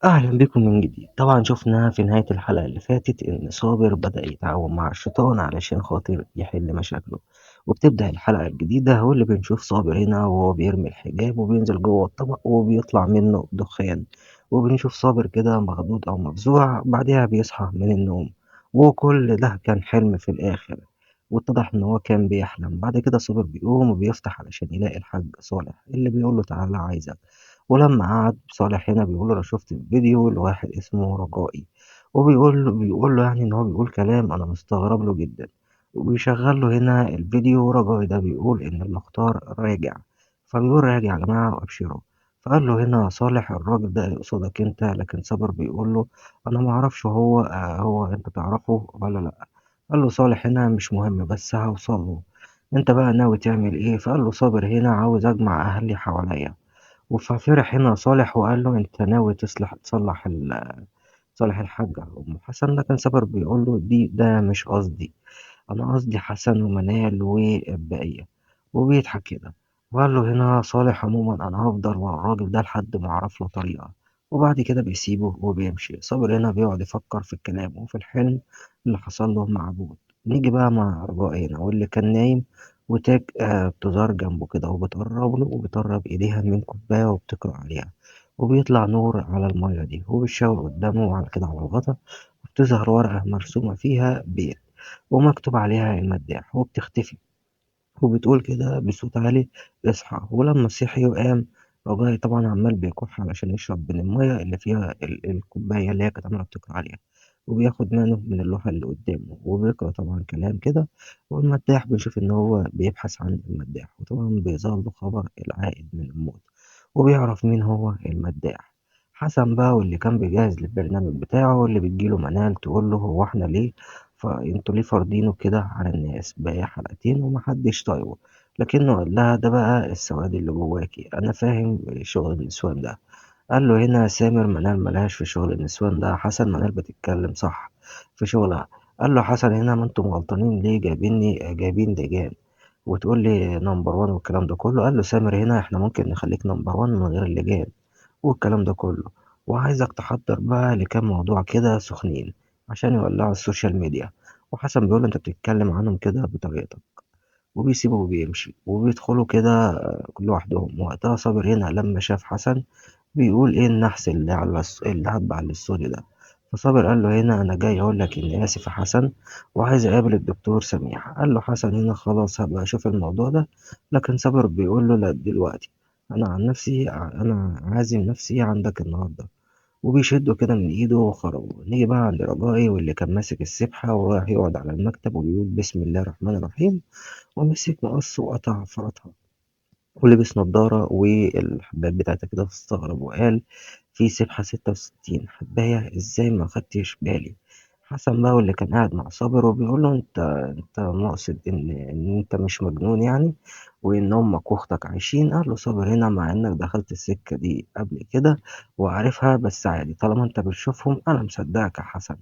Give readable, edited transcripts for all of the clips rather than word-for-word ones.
أهلا بكم من جديد. طبعا شفنا في نهاية الحلقة اللي فاتت إن صابر بدأ يتعاون مع الشيطان علشان خاطر يحل مشاكله، وبتبدأ الحلقة الجديدة واللي بنشوف صابر هنا وهو بيرمي الحجاب وبينزل جوه الطبق وبيطلع منه دخان، وبنشوف صابر كده مخضوض أو مفزوع. بعدها بيصحى من النوم وكل ده كان حلم في الآخر، واتضح إن هو كان بيحلم. بعد كده صابر بيقوم وبيفتح علشان يلاقي الحاج صالح اللي بيقول له تعالى عايزك. ولما قعد صالح هنا بيقول له أنا شفت فيديو لواحد اسمه رجائي، وبيقول له يعني إن هو بيقول كلام أنا مستغرب له جدا، وبيشغل له هنا الفيديو. رجائي ده بيقول إن المختار راجع، فبيقول راجع يا جماعة وأبشروا. فقال له هنا صالح الراجل ده قصادك أنت، لكن صابر بيقول له أنا معرفش هو أنت تعرفه ولا لأ. قال له صالح هنا مش مهم بس هوصل له، أنت بقى ناوي تعمل إيه؟ فقال له صابر هنا عاوز أجمع أهلي حواليا. ففرح هنا صالح وقال له أنت ناوي تصلح الحاجة أم حسن، لكن صابر بيقول له ده مش قصدي، أنا قصدي حسن ومنال والبقية. وبيضحك كده، وقال له هنا صالح عموما أنا هفضل ورا الراجل ده لحد ما أعرف له طريقة. وبعد كده بيسيبه وبيمشي. صابر هنا بيقعد يفكر في الكلام وفي الحلم اللي حصل له مع أبوه. نيجي بقى مع رجاء هنا واللي كان نايم، وتاج بتزار جنبه كده وبتقرب له وبتقرب إيديها من كوباية وبتقرأ عليها، وبيطلع نور على المية دي وبيشاور قدامه على كده على الغطا، وبتظهر ورقة مرسومة فيها بيت ومكتوب عليها المداح، وبتختفي وبتقول كده بصوت عالي اصحى. ولما صحي وقام، رجائي طبعا عمال بيكح علشان يشرب من المية اللي فيها الكوباية اللي هي كانت عمالة بتقرا عليها، وبياخد منه من اللوحة اللي قدامه وبيقرا طبعا كلام كده. والمداح بنشوف إن هو بيبحث عن المداح، وطبعا بيظهر له خبر العائد من الموت، وبيعرف مين هو المداح. حسن بقى واللي كان بيجهز للبرنامج بتاعه، واللي بتجيله منال تقول له هو احنا ليه فانتوا ليه فارضينه كده على الناس باقي حلقتين ومحدش طايقه. لكنه قال لها ده بقى السواد اللي جواكي، انا فاهم شغل النسوان ده. قال له هنا سامر منال ملهاش في شغل النسوان ده، حسن منال بتتكلم صح في شغلها. قال له حسن هنا ما انتم غلطانين ليه جايبين لجان وتقول لي نمبر وان والكلام ده كله. قال له سامر هنا احنا ممكن نخليك نمبر وان من غير اللجان والكلام ده كله، وعايزك تحضر بقى لكام موضوع كده سخنين عشان يولعوا السوشيال ميديا. وحسن بيقول له انت بتتكلم عنهم كده بطريقتك، وبيسيبه وبيمشي وبيدخلوا كده لوحدهم. وقتها صابر هنا لما شاف حسن بيقول ايه النحس اللي هب على السوري ده. فصابر قال له هنا انا جاي اقول لك اني اسف يا حسن وعايز اقابل الدكتور سميح. قال له حسن هنا خلاص هبقى اشوف الموضوع ده، لكن صابر بيقول له لا دلوقتي، انا عن نفسي انا عازم نفسي عندك النهارده. وبيشده كده من ايده وخرجوا. نيجي بقى عند رجائي واللي كان ماسك السبحة ورايح يقعد على المكتب وبيقول بسم الله الرحمن الرحيم، ومسك مقص وقطع فرطها ولبس نضارة والحبات بتاعتها كده، فاستغرب وقال في سبحة 66 حباية ازاي ما خدتش بالي. حسن بقى واللي كان قاعد مع صابر وبيقول له انت مقصد ان انت مش مجنون يعني، وان امك واختك عايشين. قال له صابر هنا مع انك دخلت السكة دي قبل كده وعارفها بس عادي طالما انت بتشوفهم انا مصدقك يا حسن.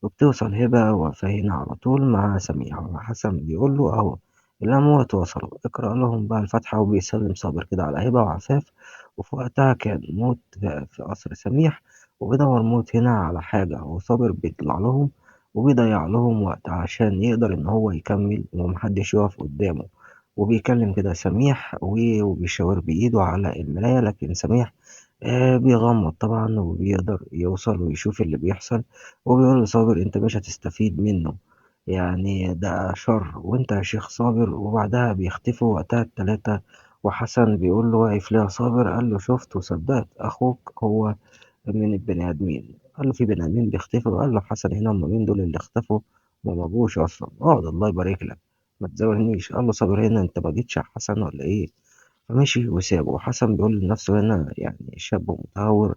وبتوصل هبة وفاء هنا على طول مع سميح، وحسن بيقول له اهو الأموات وصلوا اقرأ لهم بقى الفاتحة. وبيسلم صابر كده على هبة وعفاف. وفي وقتها كان موت في قصر سميح، وبيدور موت هنا على حاجة وصابر بيطلع لهم وبيضيع لهم وقت عشان يقدر إن هو يكمل ومحدش يقف قدامه. وبيكلم كده سميح وبيشاور بإيده على المراية، لكن سميح بيغمض طبعا وبيقدر يوصل ويشوف اللي بيحصل. وبيقول لصابر انت مش هتستفيد منه، يعني ده شر وانت يا شيخ صابر. وبعدها بيختفوا وقتها التلاتة. وحسن بيقول له واقف ليه يا صابر؟ قال له شفت وصدقت اخوك هو من البني ادمين. قال له في بني ادمين بيختفوا؟ قال له حسن هنا هم مين دول اللي اختفوا؟ ما جوش اصلا. اقعد الله يبارك لك ما تزاولنيش. قال له صابر هنا انت ما جيتش يا حسن ولا ايه؟ فمشي وسابه. وحسن بيقول لنفسه هنا يعني شاب متهور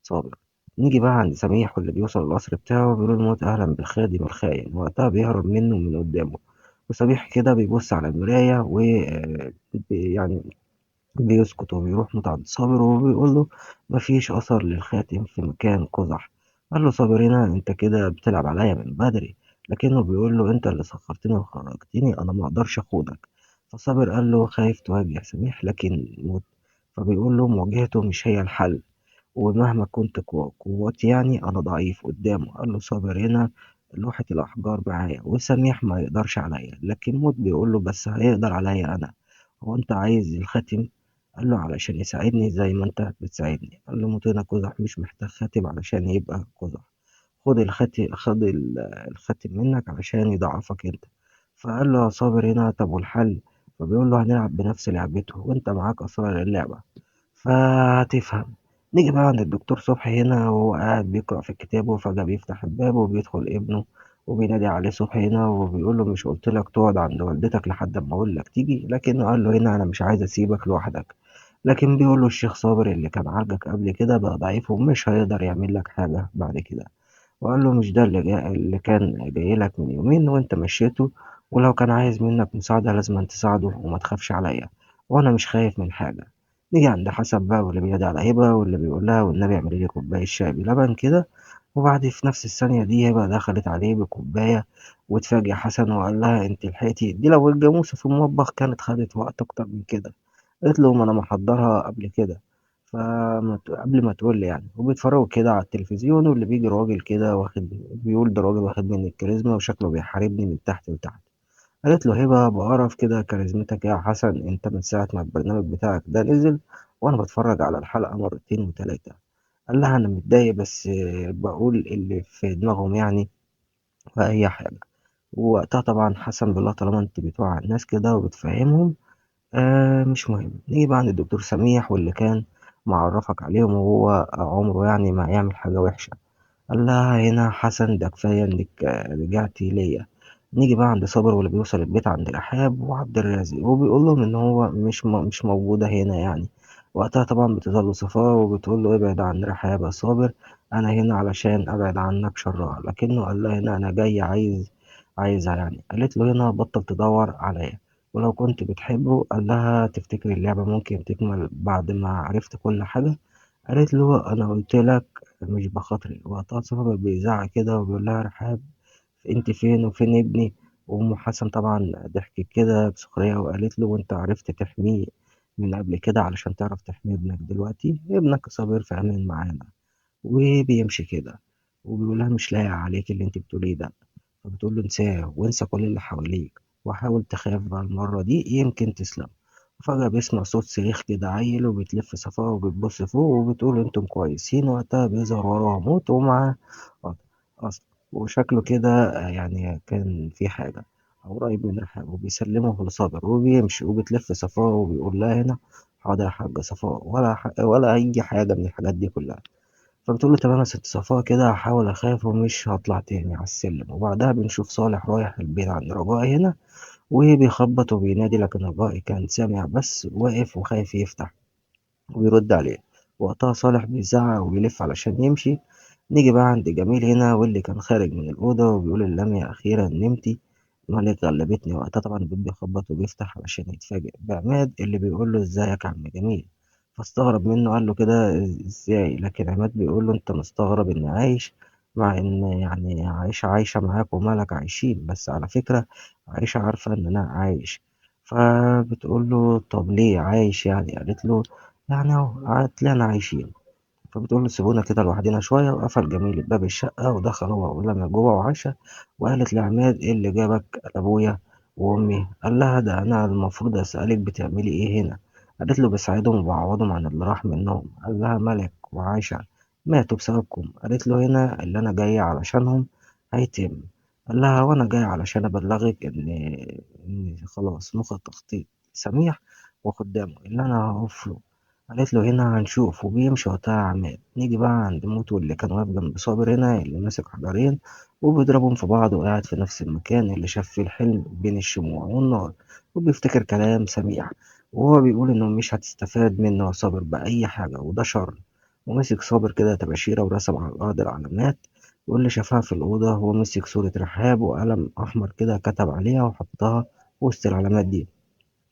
صابر. نيجي بقى عند سميح واللي بيوصل القصر بتاعه بيقول الموت أهلا بالخادم الخاين. وقتها بيهرب منه من قدامه. وسميح كده بيبص على المراية و يعني بيسكت وبيروح موت عند صابر وبيقول له مفيش أثر للخاتم في مكان قزح. قال له صابر هنا أنت كده بتلعب عليا من بدري، لكنه بيقول له أنت اللي سخرتني وخرجتني أنا ما أقدرش أخونك. فصابر قال له خايف تواجه سميح لكن موت. فبيقول له مواجهته مش هي الحل، ومهما كنت قوتي يعني أنا ضعيف قدامه. قال له صابر هنا لوحة الأحجار معايا وسميح ما يقدرش عليا، لكن موت بيقول له بس هيقدر عليا أنا. هو أنت عايز الخاتم؟ قال له علشان يساعدني زي ما أنت بتساعدني. قال له موت هنا قزح مش محتاج خاتم علشان يبقى قزح. خد الخاتم، الخاتم منك علشان يضعفك أنت. فقال له يا صابر هنا طب والحل؟ فبيقول له هنلعب بنفس لعبته وأنت معاك أسرار اللعبة فهتفهم. نيجي بقى عند الدكتور صبحي هنا وهو قاعد بيقرأ في كتابه، وفجأة بيفتح الباب وبيدخل ابنه وبينادي عليه صبحي هنا وبيقول له مش قلت لك تقعد عند والدتك لحد ما اقول لك تيجي؟ لكنه قال له هنا انا مش عايز اسيبك لوحدك. لكن بيقول له الشيخ صابر اللي كان عالجك قبل كده بقى ضعيف ومش هيقدر يعمل لك حاجة بعد كده. وقال له مش ده اللي كان جاي لك من يومين وانت مشيته؟ ولو كان عايز منك مساعدة لازم تساعده وما تخافش عليا، وانا مش خايف من حاجة. نيجي عند حسن بقى واللي بينادي على هبة واللي بيقول لها والنبي اعملي لي كوباية شاي بلبن كده. وبعد في نفس الثانية دي هبة دخلت عليه بكوباية، واتفاجئ حسن وقال لها انت لحقتي؟ دي لو الجاموسة في المطبخ كانت خدت وقت اكتر من كده. قالت له ما انا محضرها قبل كده. قبل ما تقول لي يعني. وبيتفرجوا كده على التلفزيون واللي بيجي راجل كده واخد بيقول ده راجل واخد مني الكاريزما وشكله بيحاربني من تحت لتحت. قالت له هبه بقرف كده كاريزمتك يا حسن، انت من ساعه ما البرنامج بتاعك ده نزل وانا بتفرج على الحلقه مرتين وتلاته. قال لها انا متضايق بس بقول اللي في دماغهم يعني في اي حاجه. ووقتها طبعا حسن بيقول لها طالما انت بتوعي الناس كده وبتفهمهم مش مهم. نيجي بقى عند الدكتور سميح واللي كان معرفك عليهم وهو عمره يعني ما يعمل حاجة وحشة. قال لها هنا حسن ده كفاية انك رجعتي ليا. نيجي بقى عند صابر واللي بيوصل البيت عند رحاب وعبد الرازق وبيقول لهم ان هو مش موجودة هنا يعني. وقتها طبعا بتظل صفاء وبتقول له ابعد عن رحاب يا صابر، انا هنا علشان ابعد عنك شرها. لكنه قال لها هنا انا جاي عايزها يعني. قالت له هنا بطل تدور عليا، ولو كنت بتحبه. قال لها تفتكر اللعبة ممكن تكمل بعد ما عرفت كل حاجة؟ قالت له انا قلت لك مش بخاطري. وقتها صفا بيزعق كده وبيقول لها رحاب انت فين وفين ابني؟ وام حسن طبعا ضحكت كده بسخرية وقالت له وانت عرفت تحميه من قبل كده علشان تعرف تحمي ابنك دلوقتي؟ ابنك صابر في امان معانا. وبيمشي كده وبيقول لها مش لايق عليك اللي انت بتقوليه ده. فبتقول له انساه وانسى كل اللي حواليك وحاول تخاف بقى المرة دي يمكن تسلم. وفجأة بيسمع صوت صريخ كده عيل وبتلف صفاء وبتبص فوق وبتقول انتم كويسين. وقتها بيظهر وراه موت ومعاه قط- قصر، وشكله كده يعني كان في حاجة أو قريب من رحاب وبيسلمه لصابر وبيمشي. وبتلف صفاء وبيقول لها هنا حاضر يا حاجة صفاء ولا أي حاجة من الحاجات دي كلها. فبتقول له تمام يا ست صفاء كده هحاول أخاف ومش هطلع تاني على السلم. وبعدها بنشوف صالح رايح البيت عند رجاء هنا وبيخبط وبينادي، لكن رجاء كان سامع بس واقف وخايف يفتح ويرد عليه. وقتها صالح بيزعق وبيلف علشان يمشي. نيجي بقى عند جميل هنا واللي كان خارج من الأوضة وبيقول اللمية أخيرا نمتي؟ مالك غلبتني. وقتها طبعا الباب بيخبط وبيفتح علشان يتفاجئ بعماد اللي بيقول له ازيك يا عم جميل. فاستغرب منه قال له كده ازاي؟ لكن عماد بيقول له انت مستغرب اني عايش مع ان يعني عايشة معاك ومالك عايشين؟ بس على فكرة عايشة عارفة ان انا عايش. فبتقول له طب ليه عايش يعني؟ قالت له يعني اهو طلعنا عايشين. فبتقول له سيبونا كده لوحدنا شوية. وقفل جميل باب الشقة ودخل هو ولما جوه وعشا. وقالت لعماد ايه اللي جابك لأبويا وأمي؟ قال لها ده أنا المفروض أسألك بتعملي ايه هنا. قالت له بساعدهم وبعوضهم عن اللي راح منهم. قال لها ملك وعايشة ماتوا بسببكم. قالت له هنا اللي أنا جاية علشانهم هيتم. قال لها وأنا جاي علشان أبلغك إن خلاص مخ التخطيط سميح وقدامه اللي أنا هقفله. قالت له هنا هنشوف. وبيمشي وقتها عماد. نيجي بقى عند موتو اللي كان واقف جنب صابر هنا اللي ماسك حجرين وبيضربهم في بعض وقاعد في نفس المكان اللي شاف فيه الحلم بين الشموع والنار. وبيفتكر كلام سميع وهو بيقول إنه مش هتستفاد منه يا صابر بأي حاجة وده شر. ومسك صابر كده تباشيرة ورسم على الأرض العلامات. واللي شافها في الأوضة هو مسك صورة رحاب وقلم أحمر كده كتب عليها وحطها وسط العلامات دي.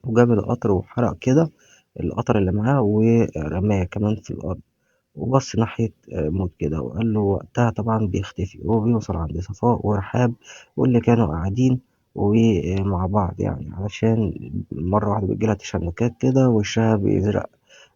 وجاب القطر وحرق كده القطر اللي معاه ورماه كمان في الأرض. وبص ناحية موت كده وقال له وقتها طبعا بيختفي. وهو بيوصل عند صفاء ورحاب واللي كانوا قاعدين ومع بعض يعني علشان مرة واحدة بتجيلها تشنكات كده وشها بيزرق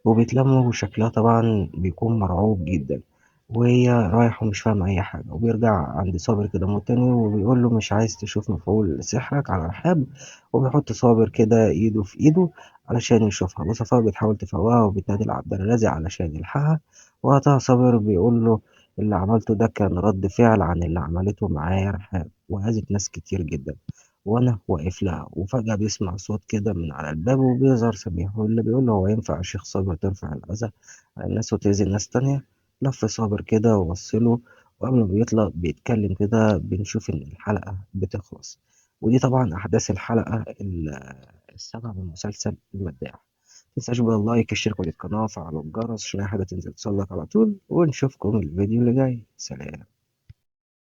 وبيتلموا وشكلها طبعا بيكون مرعوب جدا، وهي رايحة ومش فاهمة أي حاجة. وبيرجع عند صابر كده تاني وبيقول له مش عايز تشوف مفعول سحرك على رحاب، وبيحط صابر كده إيده في إيده علشان يشوفها. وصفاء بتحاول تفوقها وبتنادي لعبد الرازق علشان يلحقها. وقتها صابر بيقول له اللي عملته ده كان رد فعل عن اللي عملته معايا رحاب، وأذت ناس كتير جدا وأنا واقف لها. وفجأة بيسمع صوت كده من على الباب وبيظهر سميح، واللي بيقول له هو ينفع يا شيخ صابر ترفع الأذى عن الناس وتأذي ناس تانية؟ لف صابر كده ووصله، وقبل ما بيطلع بيتكلم كده بنشوف إن الحلقة بتخلص. ودي طبعا أحداث الحلقة السابعة من مسلسل المداح. متنساش بقى اللايك اشتركوا للقناة وفعلوا الجرس عشان أي حاجة تنزل تصلك على طول، ونشوفكم الفيديو اللي جاي. سلام.